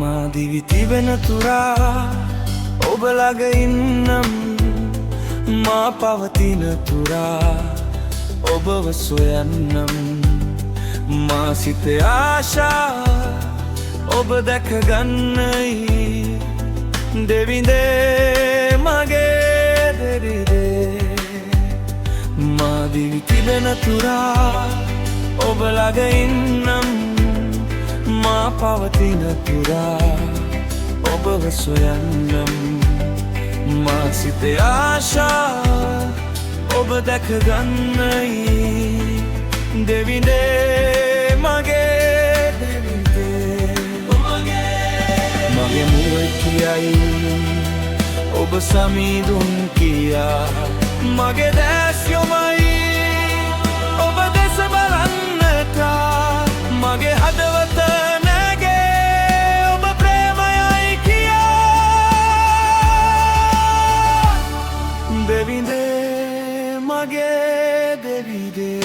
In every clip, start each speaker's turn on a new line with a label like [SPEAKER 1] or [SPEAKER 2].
[SPEAKER 1] මා දිවි තිබෙන තුරා ඔබ ළඟ ඉන්නම් මා පවතින තුරා ඔබව සොයන්නම් මා සිතේ ආශාව ඔබ දැක ගන්නයි දෙවිඳේ මගේ දෙවිඳේ මා දිවි තිබෙන තුරා ඔබ ළඟ ඉන්නම් මා පවතින තුරා ඔබව සොයන්නම් මා සිතේ ආශාව ඔබ දැක ගන්නයි දෙවිඳේ මගේ දෙවිඳේ මගේ මුව කියයි ඔබ සමීදුන් කියා මගේ දැස් යොමයි ඔබ දෙස බලන්නට මගේ හදවත නැගේ ඔබ ප්‍රේමයයි කියා දෙවිඳේ මගේ දෙවිඳේ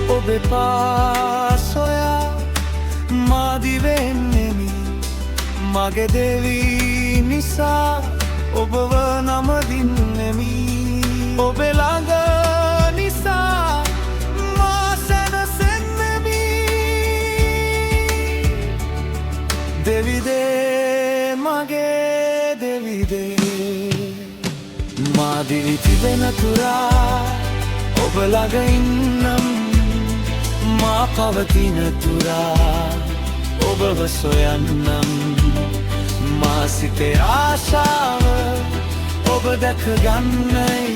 [SPEAKER 1] ඔබේ පාසොයා මාදිවෙන්නෙමි මගේ දෙවී නිසා ඔබව නමදින්නෙමි ඔබේ ළඟ නිසා මා සැනසෙන්නෙමි දෙවිදේ මගේ දෙවිදේ මා දිවි තිබෙන තුරා ඔබ ළඟ ඉන්නම් මා පවතින තුරා ඔබව සොයන්නම් මා සිතේ ආශාව ඔබ දැක ගන්නයි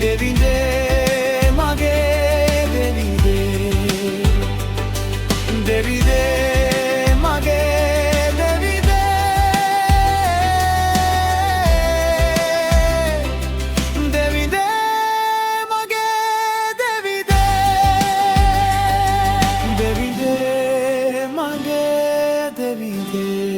[SPEAKER 1] දෙවිඳේ මගේ දෙවිඳේ දෙවිඳේ මගේ දෙවිඳේ දෙවිඳේ මගේ දෙවිඳේ දෙවිඳේ මගේ දෙවිඳේ